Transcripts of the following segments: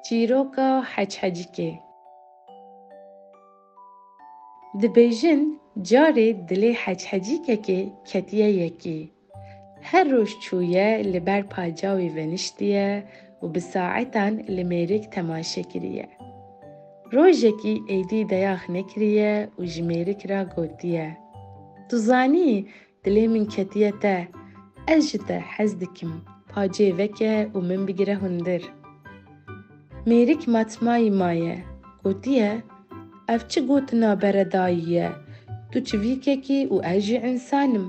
Çîroka heçhecikê. Dibêjin carê dilê heçhecîkekê ketiye yekî. Her roj çûye li ber pacawê veniştiye û bi saetan li mêrek temaşe kiriye. Rojekî êdî dayax nekiriye û ji mêrik re gotiye: Tu zanî dilê min ketiye te, ez ji te hez dikim, pacê veke û min bigire hundir. Mêrik matmayî maye, gotiye: Ev çi gotina beredayî ye, tu çivîkekî û ez jî însanim.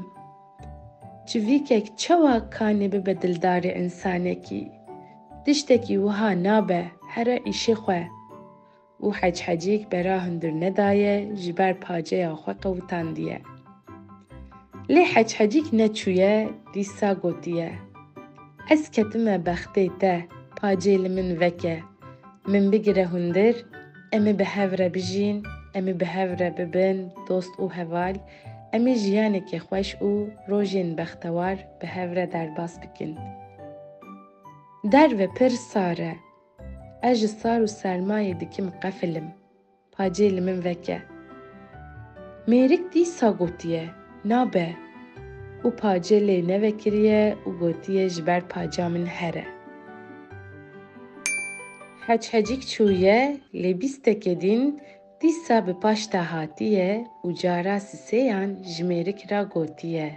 Çivîkek çawa kanê bibe dildarê însanekî? Tiştekî wiha nabe, here îşê xwe. û heçhecîk bera hundir nedaye, ji ber paceya xwe qewtandiye. Lê heçhecîk neçûye, dîsa gotiye: Ez ketime bextê te, pacê li min veke, min bigire hundir, em ê bi hev re bijîn, em ê bi hev re bibin dost û heval, em ê jiyanekê xweş û rojên bextewar bi hev re derbas bikin. Derve pir sar e, ez ji sar û sermayê dikim qefilim, pacê li min veke. Mêrik dîsa gotiye: Nabe, û pacê lê nevekiriye û gotiye ji ber paca min here. Heçhecîk çûye, lê bîstekê din dîsa bi paş te hatiye û cara sisêyan ji mêrik re gotiye: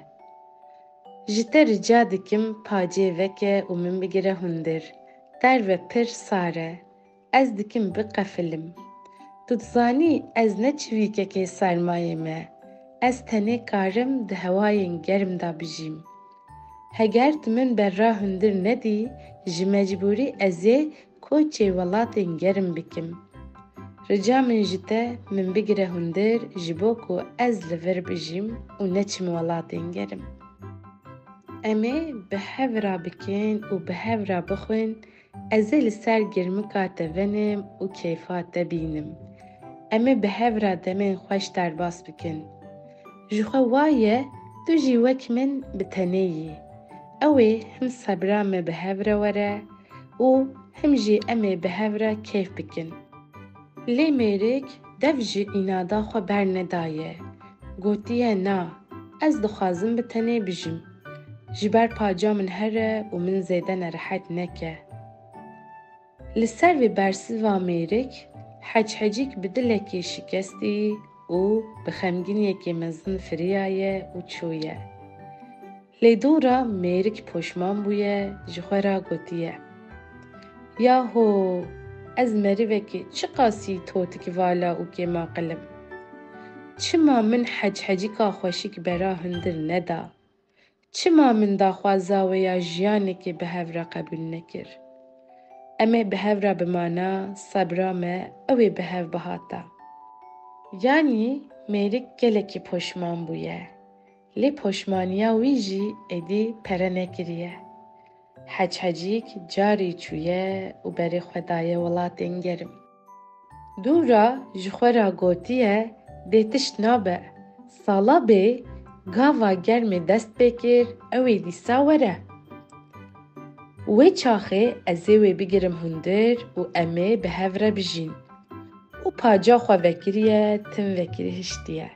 Ji te rica dikim pacê veke û min bigire hundir. Derve pir sar e, ez dikim biqefilim. Tu dizanî ez ne çivîkekê sermayê me, ez tenê karim di hewayên germ de bijîm. Heger tu min berra hundir nedî, ji mecbûrî ez ê koçê welatên germ bikim. Rica min ji te min bigire hundir ji bo ku ez li vir bijîm û neçim welatên germ. Em ê bi hev re bikin û bi hev re bixwin, ez ê li ser girmika te venim û keyfa te bînim. Em ê bi hev re demên xweş derbas bikin. Ji xwe waye tu jî wek min bi tenê yî. Ew ê him sebra me bi hev re were û him jî em ê bi hev re keyf bikin. Lê mêrik dev ji înada xwe bernedaye. Gotiye na, ez dixwazim bi tenê bijîm. Ji ber paca min here û min zêde nerehet neke. Li ser vê bersiva mêrik, heçhecîk bi dilekê şikestî û bi xemgîniyekê mezin firiyaye û çûye. Lê dûra mêrik poşman bûye, ji xwe re gotiye: Yaho, ez merivekê çi qasî totik vala û kêmaqilim. Çima min heçhecîka xweşik bera hundir neda? Çima min daxwaza weya jiyanekê bi hev re qebûl nekir? Em ê bi hev re bimana, sebra me ew ê bi hev bihata. Yanî mêrik gelekî poşman bûye. Lê poşmaniya wî jî êdî pere nekiriye. Heçhecîk carê çûye û berê xwe daye welatên germ. Dûra ji xwe re gotiye: Dê tişt nabe, sala bê gava germê dest pê kir, ew ê dîsa were. Wê çaxê ez ê wê bigirim hundir û em ê bi hev re bijîn. û paca xwe vekiriye, tim vekirî hiştiye.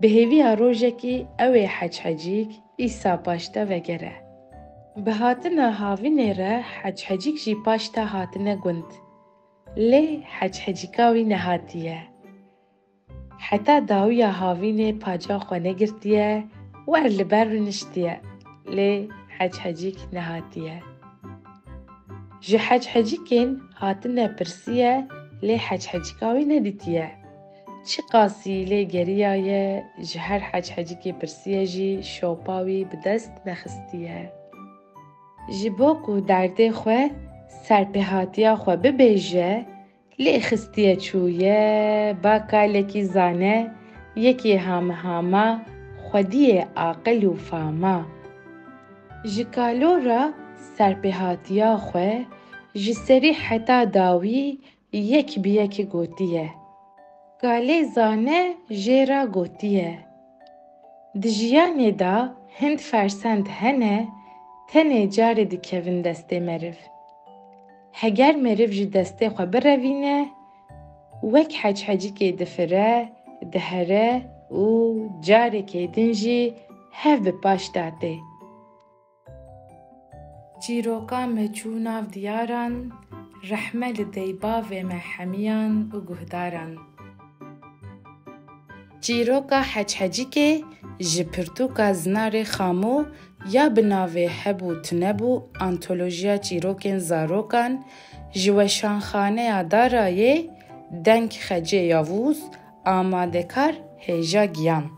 Bi hêviya rojekî ew ê heçhecîk îsa paş te vegere. Bi hatina havînê re heçhecîk jî paş te hatine gund. Lê heçhecîka wî nehatiye. Heta dawiya havînê paca xwe negirtiye, wer li ber rûniştiye. Lê heçhecîk nehatiye. Ji heçhecîkên hatine pirsiye, lê heçhecîka wî nedîtiye. Çi qasî lê geriyaye, ji her heçhecîkê pirsiye jî şopa wî bi dest nexistiye. Ji bo ku derdê xwe serpêhatiya xwe bibêje, lê xistiye çûye, ba kalekî zane, yekê hamehama, xwediyê aqil û fama. Ji kalora serpêhatiya xwe, ji serî heta dawî yek bi yekê gotiye. Kalê zane jê re gotiye: Di jiyanê de hind fersend hene, tenê carê dikevin destê meriv. heger meriv ji destê xwe birevîne, wek heçhecikê difire, dihere û carekê din jî hev bi paş da tê. Çîroka me çû nav diyaran, rehme li deybavê me hemiyan û guhdaran. Çîroka heçhecikê ji pirtûka Zinarê Xamo ya bi navê hebû tunebû Antolojiya Çîrokên Zarokan ji Weşanxaneya Darayê deng xecê yavûz amadekar hêja giyan.